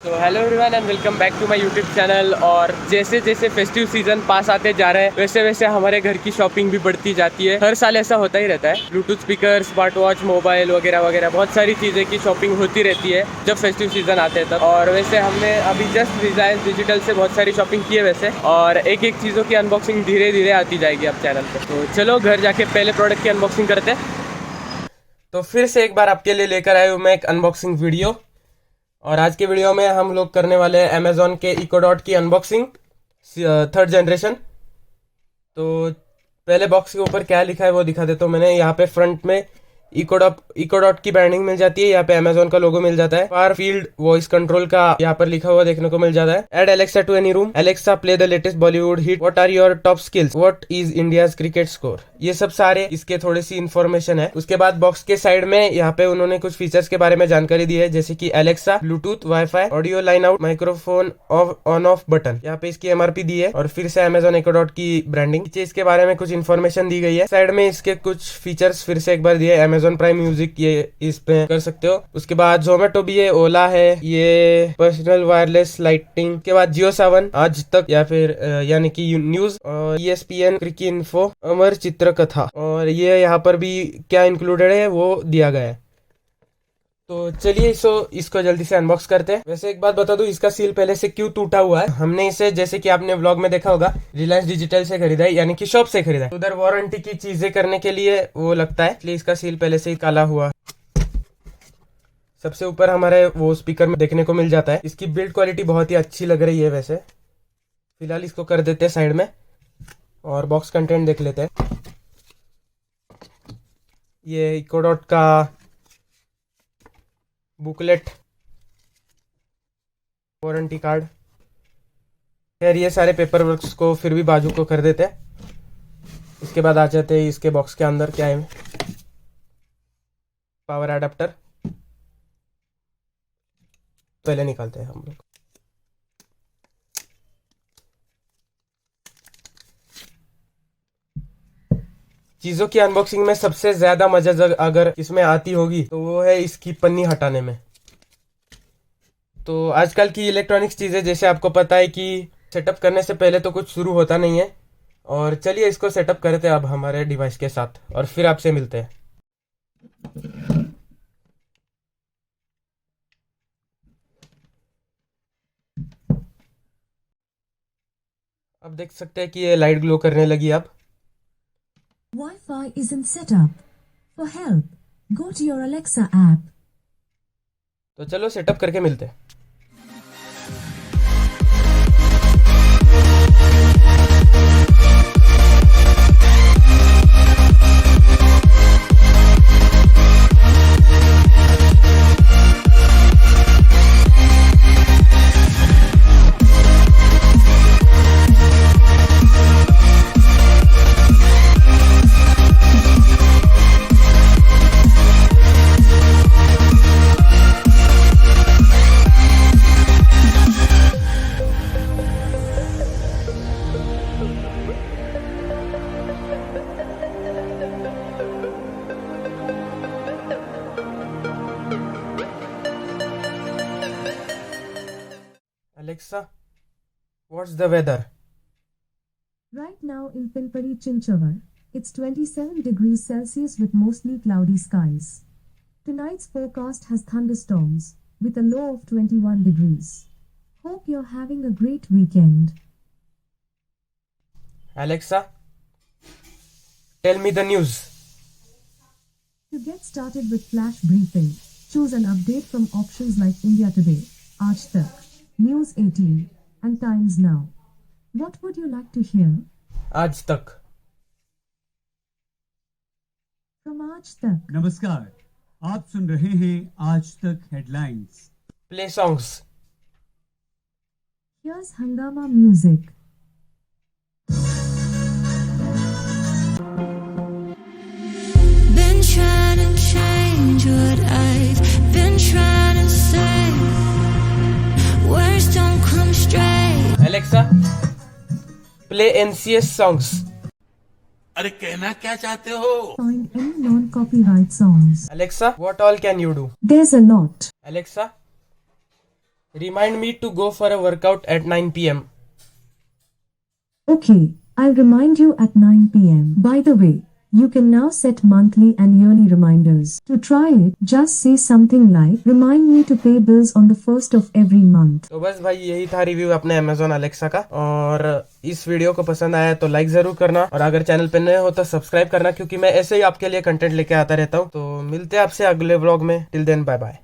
तो hello everyone and welcome back to my YouTube channel. और जैसे जैसे फेस्टिव सीजन पास आते जा रहे हैं वैसे वैसे हमारे घर की शॉपिंग भी बढ़ती जाती है। हर साल ऐसा होता ही रहता है। Bluetooth speaker, smart watch, mobile वगैरह वगैरह बहुत सारी चीज़ें की शॉपिंग होती रहती है जब फेस्टिव सीजन आते हैं तब। और वैसे हमने अभी जस्ट रिलायंस डिजिटल से बहुत सारी शॉपिंग की है वैसे, और एक एक चीज़ों की अनबॉक्सिंग धीरे धीरे आती जाएगी अब चैनल पर। तो चलो घर जाके पहले प्रोडक्ट की अनबॉक्सिंग करते हैं। तो फिर से एक बार आपके लिए लेकर आया हूँ मैं एक अनबॉक्सिंग वीडियो। और आज के वीडियो में हम लोग करने वाले हैं अमेजोन के इको डॉट की अनबॉक्सिंग 3rd जनरेशन। तो पहले बॉक्स के ऊपर क्या लिखा है वो दिखा देता हूँ। मैंने यहाँ पे फ्रंट में इको डॉट की ब्रांडिंग मिल जाती है। यहाँ पे अमेजोन का लोगो मिल जाता है। फार फील्ड वॉइस कंट्रोल का यहाँ पर लिखा हुआ देखने को मिल जाता है। Add Alexa to any room, Alexa play the latest Bollywood hit, what are your top skills, what is India's cricket score. ये सब सारे इसके थोड़ी सी इन्फॉर्मेशन है। उसके बाद बॉक्स के साइड में यहाँ पे उन्होंने कुछ फीचर्स के बारे में जानकारी दी है, जैसे कि Alexa, Bluetooth, wifi, audio line out, microphone on off button. यहाँ पे इसकी एमआरपी दी है और फिर से अमेजोन इको डॉट की ब्रांडिंग। नीचे इसके बारे में कुछ इन्फॉर्मेशन दी गई है। साइड में इसके कुछ फीचर्स फिर से एक बार दिए। अमेजोन प्राइम म्यूजिक ये इस पे कर सकते हो। उसके बाद जोमेटो भी है, ओला है, ये पर्सनल वायरलेस लाइटिंग के बाद जियो सावन, आज तक या फिर यानी कि न्यूज, और ESPN, क्रिक इन्फो, अमर चित्र कथा, और ये यहाँ पर भी क्या इंक्लूडेड है वो दिया गया है। तो चलिए इसको जल्दी से अनबॉक्स करते हैं। वैसे एक बात बता दूं, इसका सील पहले से क्यों टूटा हुआ है। हमने इसे, जैसे कि आपने व्लॉग में देखा होगा, रिलायंस डिजिटल से खरीदा है, यानी कि शॉप से खरीदा है। उधर वारंटी की चीजें करने के लिए वो लगता है, इसलिए इसका सील पहले से ही काला हुआ। सबसे ऊपर हमारे वो स्पीकर में देखने को मिल जाता है। इसकी बिल्ड क्वालिटी बहुत ही अच्छी लग रही है। वैसे फिलहाल इसको कर देते हैं साइड में और बॉक्स कंटेंट देख लेते हैं। ये इको डॉट का बुकलेट, वारंटी कार्ड, खैर ये सारे पेपर वर्क्स को फिर भी बाजू को कर देते हैं। इसके बाद आ जाते हैं इसके बॉक्स के अंदर क्या है। पावर एडाप्टर पहले निकालते हैं हम लोग। चीजों की अनबॉक्सिंग में सबसे ज्यादा मजा अगर इसमें आती होगी तो वो है इसकी पन्नी हटाने में। तो आजकल की इलेक्ट्रॉनिक्स चीजें, जैसे आपको पता है कि सेटअप करने से पहले तो कुछ शुरू होता नहीं है। और चलिए इसको सेटअप करते हैं अब हमारे डिवाइस के साथ, और फिर आपसे मिलते हैं। अब देख सकते हैं कि ये लाइट ग्लो करने लगी अब। Wi-Fi isn't set up. For help, go to your Alexa app. तो चलो सेटअप करके मिलते हैं। Alexa, what's the weather? Right now in Pinpari, Chinchawar, it's 27 degrees Celsius with mostly cloudy skies. Tonight's forecast has thunderstorms with a low of 21 degrees. Hope you're having a great weekend. Alexa, tell me the news. To get started with flash briefing, choose an update from options like India Today, Aaj Tak, News 18, and Times Now. What would you like to hear? आज तक। From Aaj Tak. नमस्कार, आप सुन रहे हैं आज तक headlines. Play songs. Here's Hangama music. Been trying to change what I've been trying to say. Words don't come straight. Alexa, play NCS songs. अरे कहना क्या चाहते हो? Find any non-copyright songs. Alexa, what all can you do? There's a lot. Alexa, Remind me to go for a workout at 9 p.m. Okay, I'll remind you at 9 p.m. By the way, you can now set monthly and yearly reminders. To try it, just say something like, remind me to pay bills on the 1st of every month. तो बस भाई यही था review अपने Amazon Alexa का। और इस video को पसंद आया तो लाइक जरूर करना, और अगर चैनल पे नए हो तो सब्सक्राइब करना, क्योंकि मैं ऐसे ही आपके लिए कंटेंट लेके आता रहता हूँ। तो मिलते हैं आपसे अगले व्लॉग में। Till then bye bye.